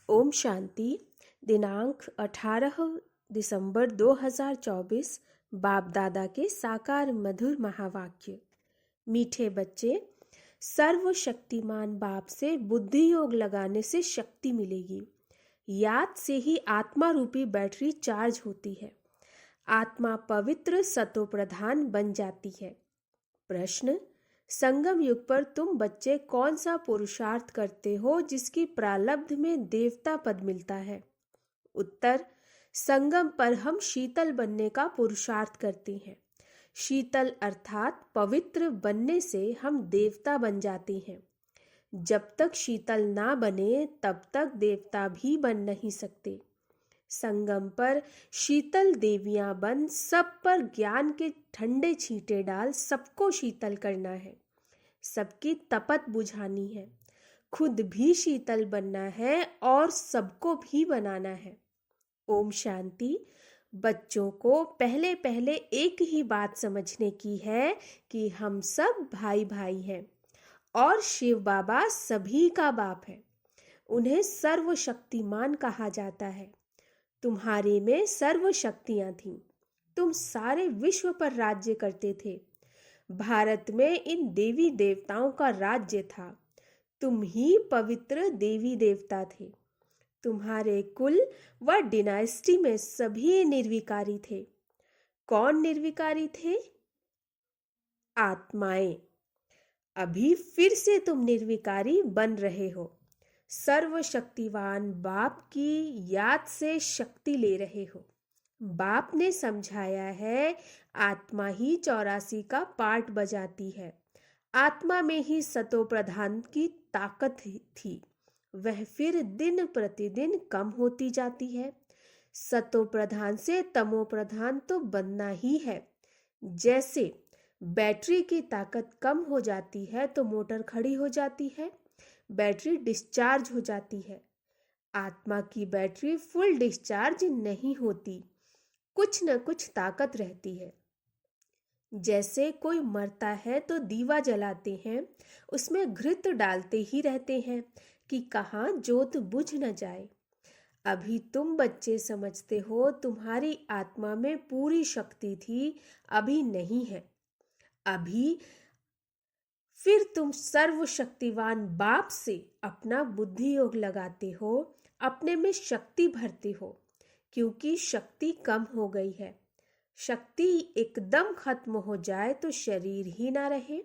ओम शांति। दिनांक 18 दिसंबर 2024। बाप दादा के साकार मधुर महावाक्य। मीठे बच्चे, सर्वशक्तिमान बाप से बुद्धि योग लगाने से शक्ति मिलेगी। याद से ही आत्मा रूपी बैटरी चार्ज होती है। आत्मा पवित्र सतो प्रधान बन जाती है। प्रश्न: संगम युग पर तुम बच्चे कौन सा पुरुषार्थ करते हो जिसकी प्रारब्ध में देवता पद मिलता है? उत्तर: संगम पर हम शीतल बनने का पुरुषार्थ करते हैं। शीतल अर्थात पवित्र बनने से हम देवता बन जाते हैं। जब तक शीतल ना बने तब तक देवता भी बन नहीं सकते। संगम पर शीतल देवियां बन सब पर ज्ञान के ठंडे छींटे डाल सबको शीतल करना है। सबकी तपत बुझानी है। खुद भी शीतल बनना है और सबको भी बनाना है। ओम शांति। बच्चों को पहले पहले एक ही बात समझने की है कि हम सब भाई भाई हैं और शिव बाबा सभी का बाप है। उन्हें सर्वशक्तिमान कहा जाता है। तुम्हारे में सर्व शक्तियां थीं। तुम सारे विश्व पर राज्य करते थे। भारत में इन देवी देवताओं का राज्य था। तुम ही पवित्र देवी देवता थे। तुम्हारे कुल व डिनास्टी में सभी निर्विकारी थे। कौन निर्विकारी थे? आत्माएं। अभी फिर से तुम निर्विकारी बन रहे हो। सर्वशक्तिवान बाप की याद से शक्ति ले रहे हो। बाप ने समझाया है, आत्मा ही 84 का पार्ट बजाती है। आत्मा में ही सतो प्रधान की ताकत थी। वह फिर दिन प्रतिदिन कम होती जाती है। सतो प्रधान से तमो प्रधान तो बनना ही है। जैसे बैटरी की ताकत कम हो जाती है तो मोटर खड़ी हो जाती है, बैटरी डिस्चार्ज हो जाती है। आत्मा की बैटरी फुल डिस्चार्ज नहीं होती, कुछ न कुछ ताकत रहती है। जैसे कोई मरता है तो दीवा जलाते हैं, उसमें घृत डालते ही रहते हैं कि कहाँ जोत बुझ न जाए। अभी तुम बच्चे समझते हो तुम्हारी आत्मा में पूरी शक्ति थी, अभी नहीं है। अभी फिर तुम सर्वशक्तिवान बाप से अपना बुद्धि योग लगाते हो, अपने में शक्ति भरते हो, क्योंकि शक्ति कम हो गई है। शक्ति एकदम खत्म हो जाए तो शरीर ही ना रहे।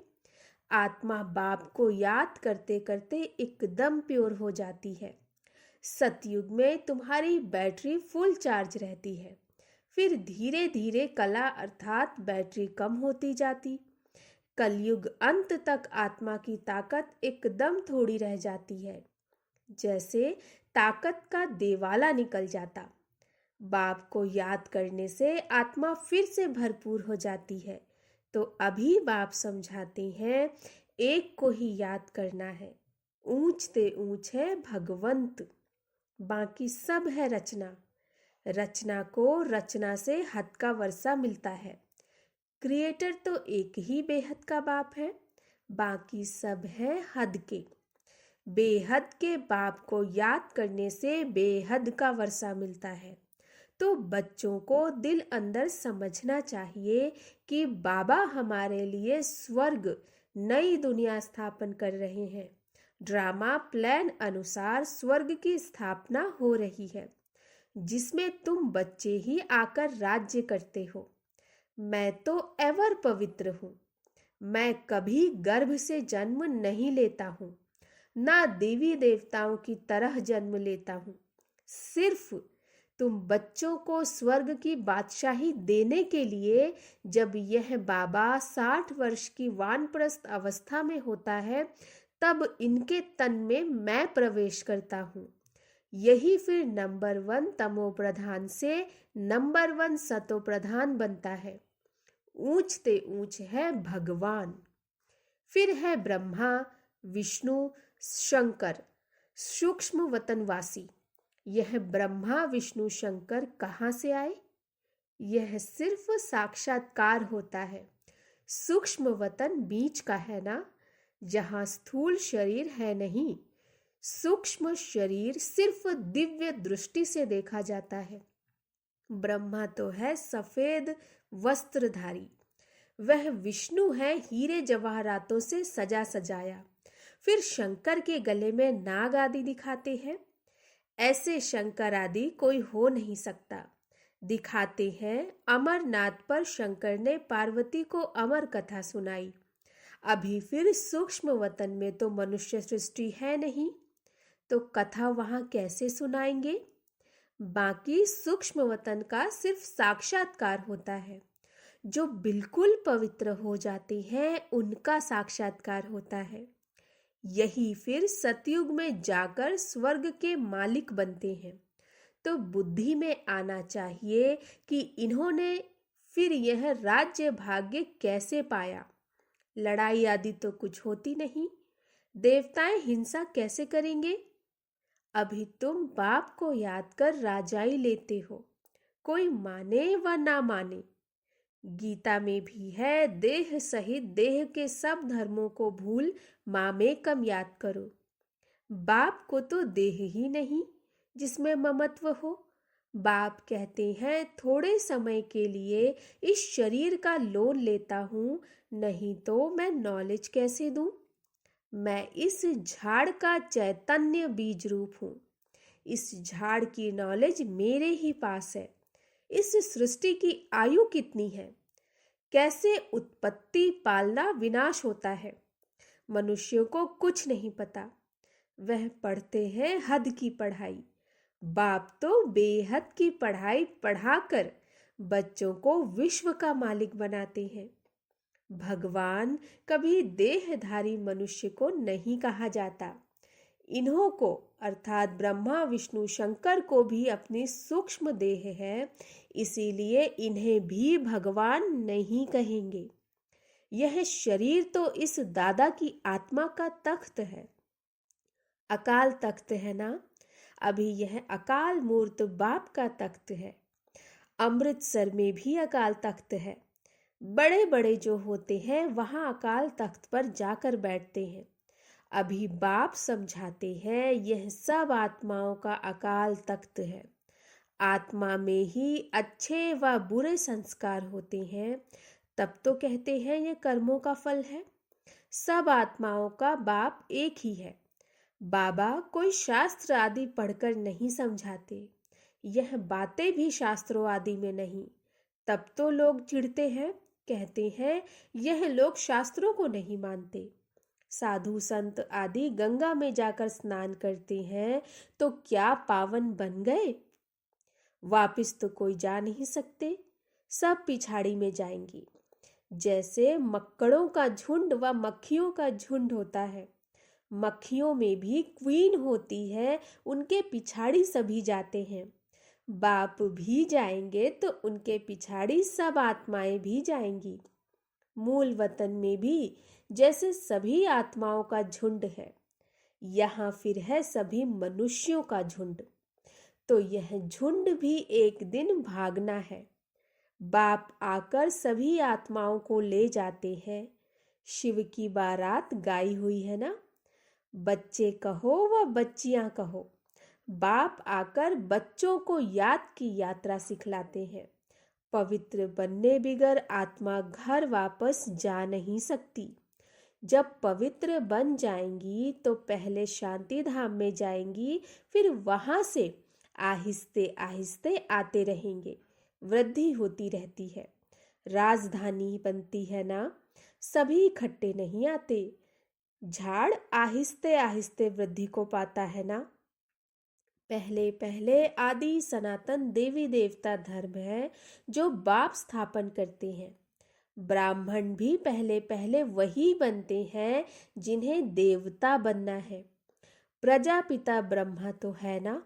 आत्मा बाप को याद करते करते एकदम प्योर हो जाती है। सतयुग में तुम्हारी बैटरी फुल चार्ज रहती है। फिर धीरे धीरे कला अर्थात बैटरी कम होती जाती। कलयुग अंत तक आत्मा की ताकत एकदम थोड़ी रह जाती है। जैसे ताकत का देवाला निकल जाता। बाप को याद करने से आत्मा फिर से भरपूर हो जाती है। तो अभी बाप समझाते हैं, एक को ही याद करना है। ऊंच ते ऊंच है भगवंत, बाकी सब है रचना। रचना को रचना से हद का वर्षा मिलता है। क्रिएटर तो एक ही बेहद का बाप है, बाकी सब है हद के। बेहद के बाप को याद करने से बेहद का वर्षा मिलता है। तो बच्चों को दिल अंदर समझना चाहिए कि बाबा हमारे लिए स्वर्ग, नई दुनिया स्थापन कर रहे हैं। ड्रामा प्लान अनुसार स्वर्ग की स्थापना हो रही है, जिसमें तुम बच्चे ही आकर राज्य करते हो। मैं तो एवर पवित्र हूँ। मैं कभी गर्भ से जन्म नहीं लेता हूँ, ना देवी देवताओं की तरह जन्म लेता हूँ। सिर्फ तुम बच्चों को स्वर्ग की बादशाही देने के लिए जब यह बाबा 60 वर्ष की वानप्रस्थ अवस्था में होता है, तब इनके तन में मैं प्रवेश करता हूँ। यही फिर नंबर 1 तमो प्रधान से नंबर 1 सतो प्रधान बनता है। ऊंच ते ऊंच है भगवान। फिर है ब्रह्मा, विष्णु, शंकर, सूक्ष्म वतनवासी। यह ब्रह्मा विष्णु शंकर कहाँ से आए? यह सिर्फ साक्षात्कार होता है। सूक्ष्म वतन बीच का है ना, जहाँ स्थूल शरीर है नहीं। सूक्ष्म शरीर सिर्फ दिव्य दृष्टि से देखा जाता है। ब्रह्मा तो है सफेद वस्त्रधारी, वह विष्णु है हीरे जवाहरातों से सजा सजाया। फिर शंकर के गले में नाग आदि दिखाते हैं। ऐसे शंकर आदि कोई हो नहीं सकता। दिखाते हैं अमरनाथ पर शंकर ने पार्वती को अमर कथा सुनाई। अभी फिर सूक्ष्म वतन में तो मनुष्य सृष्टि है नहीं, तो कथा वहां कैसे सुनाएंगे। बाकी सूक्ष्म वतन का सिर्फ साक्षात्कार होता है। जो बिल्कुल पवित्र हो जाते हैं उनका साक्षात्कार होता है। यही फिर सतयुग में जाकर स्वर्ग के मालिक बनते हैं। तो बुद्धि में आना चाहिए कि इन्होंने फिर यह राज्य भाग्य कैसे पाया। लड़ाई आदि तो कुछ होती नहीं, देवताएं हिंसा कैसे करेंगे। अभी तुम बाप को याद कर राजाई लेते हो, कोई माने व ना माने। गीता में भी है, देह सहित देह के सब धर्मों को भूल मामेकम याद करो। बाप को तो देह ही नहीं जिसमें ममत्व हो। बाप कहते हैं थोड़े समय के लिए इस शरीर का लोन लेता हूं, नहीं तो मैं नॉलेज कैसे दूं। मैं इस झाड़ का चैतन्य बीज रूप हूं। इस झाड़ की नॉलेज मेरे ही पास है। इस सृष्टि की आयु कितनी है, कैसे उत्पत्ति पालना विनाश होता है, मनुष्यों को कुछ नहीं पता। वह पढ़ते हैं हद की पढ़ाई। बाप तो बेहद की पढ़ाई पढ़ाकर बच्चों को विश्व का मालिक बनाते हैं। भगवान कभी देहधारी मनुष्य को नहीं कहा जाता। इन्हों को अर्थात ब्रह्मा विष्णु शंकर को भी अपनी सूक्ष्म देह है, इसीलिए इन्हें भी भगवान नहीं कहेंगे। यह शरीर तो इस दादा की आत्मा का तख्त है, अकाल तख्त है ना। अभी यह अकाल मूर्त बाप का तख्त है। अमृतसर में भी अकाल तख्त है। बड़े बड़े जो होते हैं वहां अकाल तख्त पर जाकर बैठते हैं। अभी बाप समझाते हैं यह सब आत्माओं का अकाल तख्त है। आत्मा में ही अच्छे व बुरे संस्कार होते हैं, तब तो कहते हैं यह कर्मों का फल है। सब आत्माओं का बाप एक ही है। बाबा कोई शास्त्र आदि पढ़कर नहीं समझाते। यह बातें भी शास्त्रों आदि में नहीं। तब तो लोग चिढ़ते हैं, कहते हैं यह लोग शास्त्रों को नहीं मानते। साधु संत आदि गंगा में जाकर स्नान करते हैं तो क्या पावन बन गए। वापिस तो कोई जा नहीं सकते, सब पिछाड़ी में जाएंगी। जैसे मक्कड़ों का झुंड व मक्खियों का झुंड होता है, मक्खियों में भी क्वीन होती है, उनके पिछाड़ी सभी जाते हैं। बाप भी जाएंगे तो उनके पिछाड़ी सब आत्माएं भी जाएंगी। मूल वतन में भी जैसे सभी आत्माओं का झुंड है, यहाँ फिर है सभी मनुष्यों का झुंड। तो यह झुंड भी एक दिन भागना है। बाप आकर सभी आत्माओं को ले जाते हैं। शिव की बारात गाई हुई है ना। बच्चे कहो व बच्चियां कहो, बाप आकर बच्चों को याद की यात्रा सिखलाते हैं। पवित्र बनने बिगर आत्मा घर वापस जा नहीं सकती। जब पवित्र बन जाएंगी तो पहले शांति धाम में जाएंगी, फिर वहां से आहिस्ते आहिस्ते आते रहेंगे। वृद्धि होती रहती है, राजधानी बनती है ना। सभी इकट्ठे नहीं आते। झाड़ आहिस्ते आहिस्ते वृद्धि को पाता है ना। पहले पहले आदि सनातन देवी देवता धर्म है जो बाप स्थापन करते हैं। ब्राह्मण भी पहले पहले वही बनते हैं जिन्हें देवता बनना है। प्रजापिता ब्रह्मा तो है ना।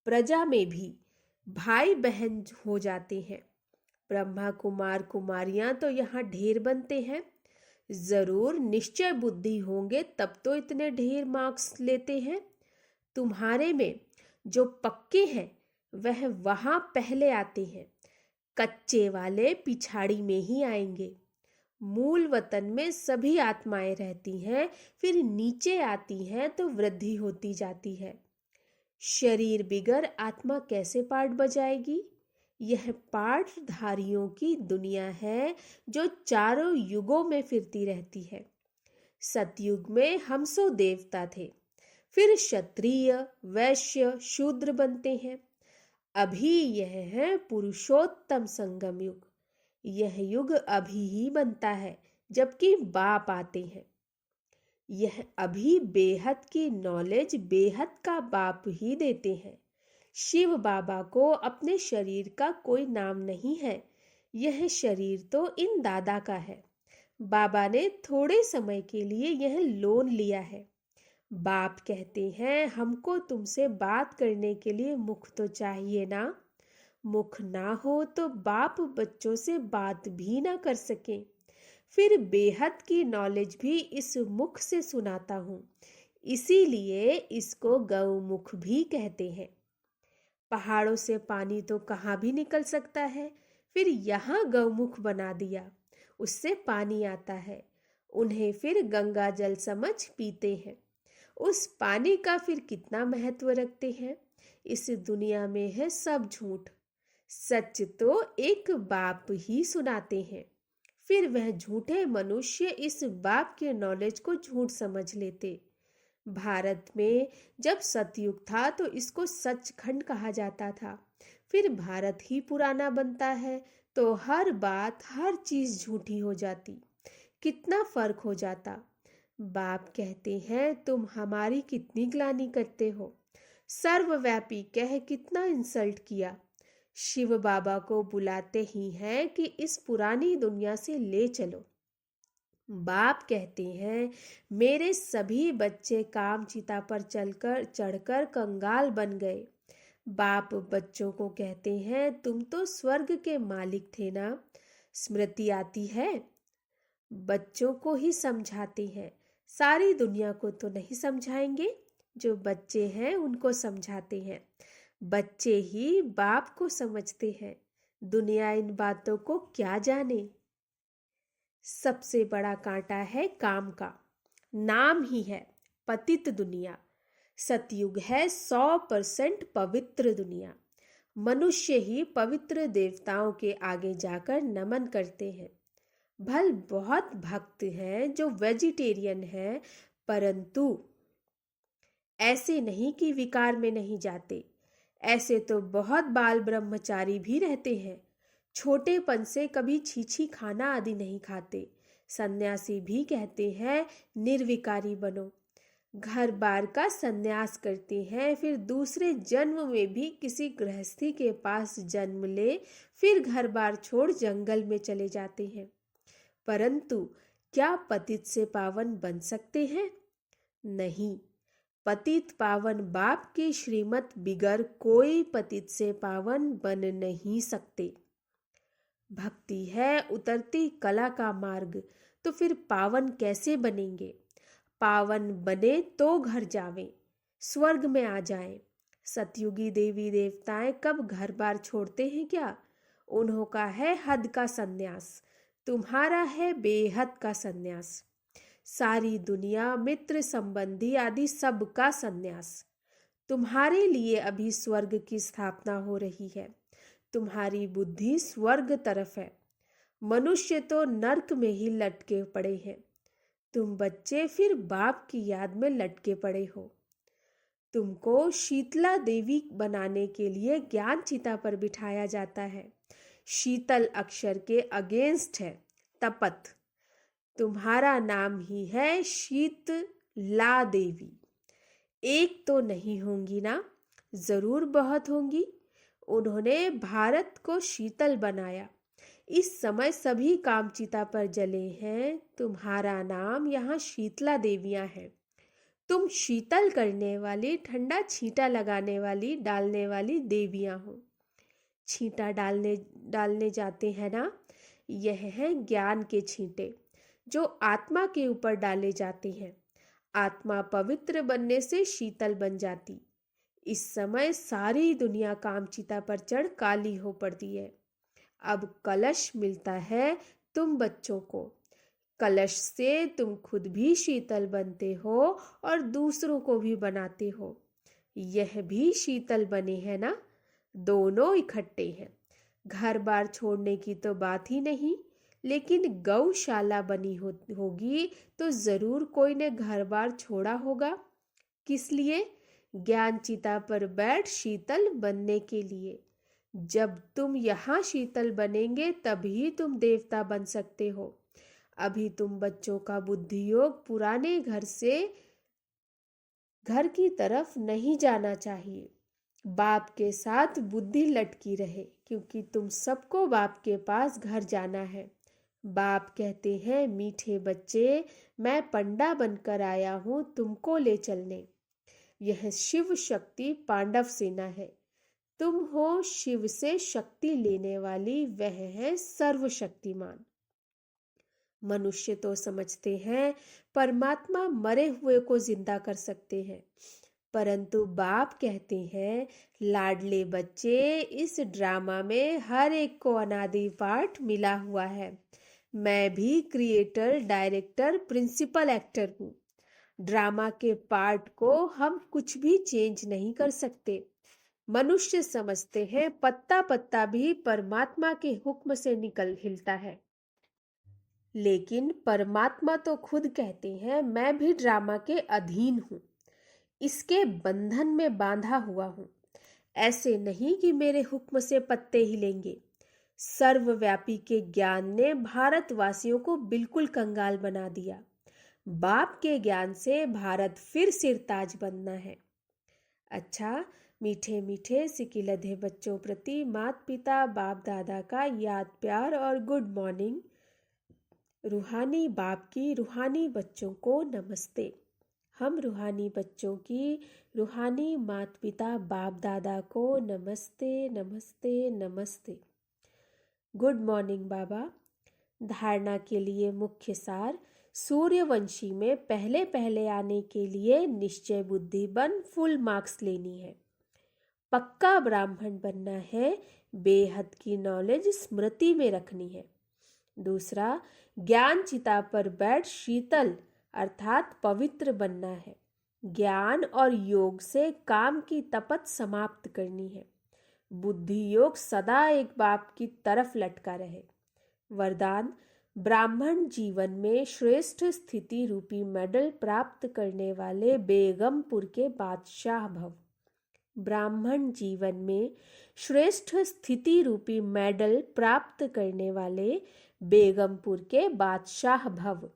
प्रजा में भी भाई बहन हो जाते हैं। ब्रह्मा कुमार कुमारियां तो यहाँ ढेर बनते हैं। जरूर निश्चय बुद्धि होंगे तब तो इतने ढेर मार्क्स लेते हैं। तुम्हारे में जो पक्के हैं वह वहां पहले आते हैं, कच्चे वाले पिछाड़ी में ही आएंगे। मूल वतन में सभी आत्माएं रहती हैं, फिर नीचे आती हैं तो वृद्धि होती जाती है। शरीर बिगर आत्मा कैसे पाठ बजाएगी? यह पाठधारियों की दुनिया है जो चारों युगों में फिरती रहती है। सतयुग में हम सो देवता थे, फिर क्षत्रिय, वैश्य, शूद्र बनते हैं। अभी यह है पुरुषोत्तम संगम युग। यह युग अभी ही बनता है जबकि बाप आते हैं। यह अभी बेहद की नॉलेज बेहद का बाप ही देते हैं। शिव बाबा को अपने शरीर का कोई नाम नहीं है। यह शरीर तो इन दादा का है। बाबा ने थोड़े समय के लिए यह लोन लिया है। बाप कहते हैं, हमको तुमसे बात करने के लिए मुख तो चाहिए ना। मुख ना हो तो बाप बच्चों से बात भी ना कर सके। फिर बेहद की नॉलेज भी इस मुख से सुनाता हूँ, इसीलिए इसको गौमुख भी कहते हैं। पहाड़ों से पानी तो कहाँ भी निकल सकता है, फिर यहाँ गौमुख बना दिया, उससे पानी आता है। उन्हें फिर गंगा जल समझ पीते हैं। उस पानी का फिर कितना महत्व रखते हैं। इस दुनिया में है सब झूठ, सच तो एक बाप ही सुनाते हैं। फिर वह झूठे मनुष्य इस बाप के नॉलेज को झूठ समझ लेते। भारत में जब सतयुग था तो इसको सचखंड कहा जाता था। फिर भारत ही पुराना बनता है तो हर बात हर चीज झूठी हो जाती। कितना फर्क हो जाता। बाप कहते हैं, तुम हमारी कितनी ग्लानि करते हो। सर्वव्यापी कह कितना इंसल्ट किया। शिव बाबा को बुलाते ही हैं कि इस पुरानी दुनिया से ले चलो। बाप कहते हैं, मेरे सभी बच्चे काम चिता पर चढ़कर कंगाल बन गए। बाप बच्चों को कहते हैं, तुम तो स्वर्ग के मालिक थे ना। स्मृति आती है। बच्चों को ही समझाते हैं, सारी दुनिया को तो नहीं समझाएंगे। जो बच्चे हैं उनको समझाते हैं। बच्चे ही बाप को समझते हैं। दुनिया इन बातों को क्या जाने। सबसे बड़ा कांटा है काम का। नाम ही है पतित दुनिया। सतयुग है 100% पवित्र दुनिया। मनुष्य ही पवित्र देवताओं के आगे जाकर नमन करते हैं। भल बहुत भक्त हैं जो वेजिटेरियन हैं, परंतु ऐसे नहीं कि विकार में नहीं जाते। ऐसे तो बहुत बाल ब्रह्मचारी भी रहते हैं। छोटेपन से कभी छीछी खाना आदि नहीं खाते। सन्यासी भी कहते हैं, निर्विकारी बनो। घर बार का सन्यास करते हैं, फिर दूसरे जन्म में भी किसी गृहस्थी के पास जन्म ले, फिर घर बार छोड़ जंगल में चले जाते हैं। परंतु क्या पतित से पावन बन सकते हैं? नहीं। पतित पावन बाप की श्रीमत बिगर कोई पतित से पावन बन नहीं सकते। भक्ति है उतरती कला का मार्ग, तो फिर पावन कैसे बनेंगे? पावन बने तो घर जावें, स्वर्ग में आ जाएं। सतयुगी देवी देवताएं कब घर बार छोड़ते हैं क्या? उन्हों का है हद का सन्यास, तुम्हारा है बेहद का सन्यास। सारी दुनिया मित्र संबंधी आदि सब का सन्यास। तुम्हारे लिए अभी स्वर्ग की स्थापना हो रही है। तुम्हारी बुद्धि स्वर्ग तरफ है। मनुष्य तो नर्क में ही लटके पड़े हैं। तुम बच्चे फिर बाप की याद में लटके पड़े हो। तुमको शीतला देवी बनाने के लिए ज्ञान चिता पर बिठाया जाता है। शीतल अक्षर के अगेंस्ट है तपत। तुम्हारा नाम ही है शीतला देवी। एक तो नहीं होंगी ना, जरूर बहुत होंगी। उन्होंने भारत को शीतल बनाया। इस समय सभी काम चिता पर जले हैं। तुम्हारा नाम यहाँ शीतला देवियां है। तुम शीतल करने वाली, ठंडा छींटा लगाने वाली, डालने वाली देवियां हो। छींटा डालने जाते हैं ना, यह है ज्ञान के छींटे जो आत्मा के ऊपर डाले जाते हैं। आत्मा पवित्र बनने से शीतल बन जाती। इस समय सारी दुनिया कामचिता पर चढ़ काली हो पड़ती है। अब कलश मिलता है तुम बच्चों को। कलश से तुम खुद भी शीतल बनते हो और दूसरों को भी बनाते हो। यह भी शीतल बने हैं ना, दोनों इकट्ठे हैं। घर बार छोड़ने की तो बात ही नहीं, लेकिन गौशाला बनी होगी तो जरूर कोई ने घर बार छोड़ा होगा। किस लिए? ज्ञान चिता पर बैठ शीतल बनने के लिए। जब तुम यहाँ शीतल बनेंगे तभी तुम देवता बन सकते हो। अभी तुम बच्चों का बुद्धि योग पुराने घर की तरफ नहीं जाना चाहिए। बाप के साथ बुद्धि लटकी रहे, क्योंकि तुम सबको बाप के पास घर जाना है। बाप कहते हैं, मीठे बच्चे, मैं पंडा बनकर आया हूँ तुमको ले चलने। यह शिव शक्ति पांडव सेना है। तुम हो शिव से शक्ति लेने वाली, वह है सर्वशक्तिमान। मनुष्य तो समझते हैं परमात्मा मरे हुए को जिंदा कर सकते हैं, परंतु बाप कहते हैं, लाडले बच्चे, इस ड्रामा में हर एक को अनादि पाठ मिला हुआ है। मैं भी क्रिएटर, डायरेक्टर, प्रिंसिपल एक्टर हूँ। ड्रामा के पार्ट को हम कुछ भी चेंज नहीं कर सकते। मनुष्य समझते हैं पत्ता पत्ता भी परमात्मा के हुक्म से निकल हिलता है, लेकिन परमात्मा तो खुद कहते हैं, मैं भी ड्रामा के अधीन हूँ, इसके बंधन में बांधा हुआ हूँ। ऐसे नहीं कि मेरे हुक्म से पत्ते हिलेंगे। सर्वव्यापी के ज्ञान ने भारतवासियों को बिल्कुल कंगाल बना दिया। बाप के ज्ञान से भारत फिर सिरताज बनना है। अच्छा, मीठे मीठे सिकिलधे बच्चों प्रति माता पिता बाप दादा का याद प्यार और गुड मॉर्निंग। रूहानी बाप की रूहानी बच्चों को नमस्ते। हम रूहानी बच्चों की रूहानी माता पिता बाप दादा को नमस्ते नमस्ते नमस्ते। गुड मॉर्निंग बाबा। धारणा के लिए मुख्य सार, सूर्यवंशी में पहले पहले आने के लिए निश्चय बुद्धि बन फुल मार्क्स लेनी है। पक्का ब्राह्मण बनना है, बेहद की नॉलेज स्मृति में रखनी है। दूसरा, ज्ञान चिता पर बैठ शीतल अर्थात पवित्र बनना है। ज्ञान और योग से काम की तपत समाप्त करनी है। बुद्धि योग सदा एक बाप की तरफ लटका रहे। वरदान, ब्राह्मण जीवन में श्रेष्ठ स्थिति रूपी मेडल प्राप्त करने वाले बेगमपुर के बादशाह भव। ब्राह्मण जीवन में श्रेष्ठ स्थिति रूपी मेडल प्राप्त करने वाले बेगमपुर के बादशाह भव।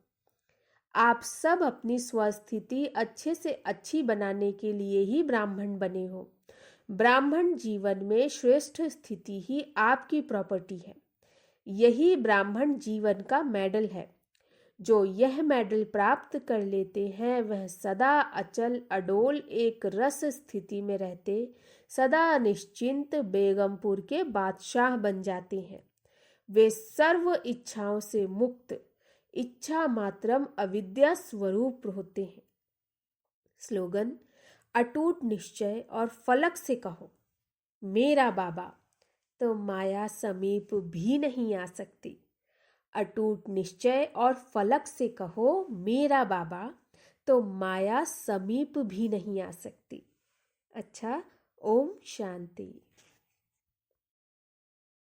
आप सब अपनी स्वस्थिति अच्छे से अच्छी बनाने के लिए ही ब्राह्मण बने हो। ब्राह्मण जीवन में श्रेष्ठ स्थिति ही आपकी प्रॉपर्टी है। यही ब्राह्मण जीवन का मेडल है। जो यह मेडल प्राप्त कर लेते हैं वह सदा अचल अडोल एक रस स्थिति में रहते, सदा निश्चिंत बेगमपुर के बादशाह बन जाते हैं। वे सर्व इच्छाओं से मुक्त, इच्छा मात्रम अविद्या स्वरूप होते हैं। स्लोगन, अटूट निश्चय और फलक से कहो, मेरा बाबा, तो माया समीप भी नहीं आ सकती। अटूट निश्चय और फलक से कहो, मेरा बाबा, तो माया समीप भी नहीं आ सकती। अच्छा, ओम शांति।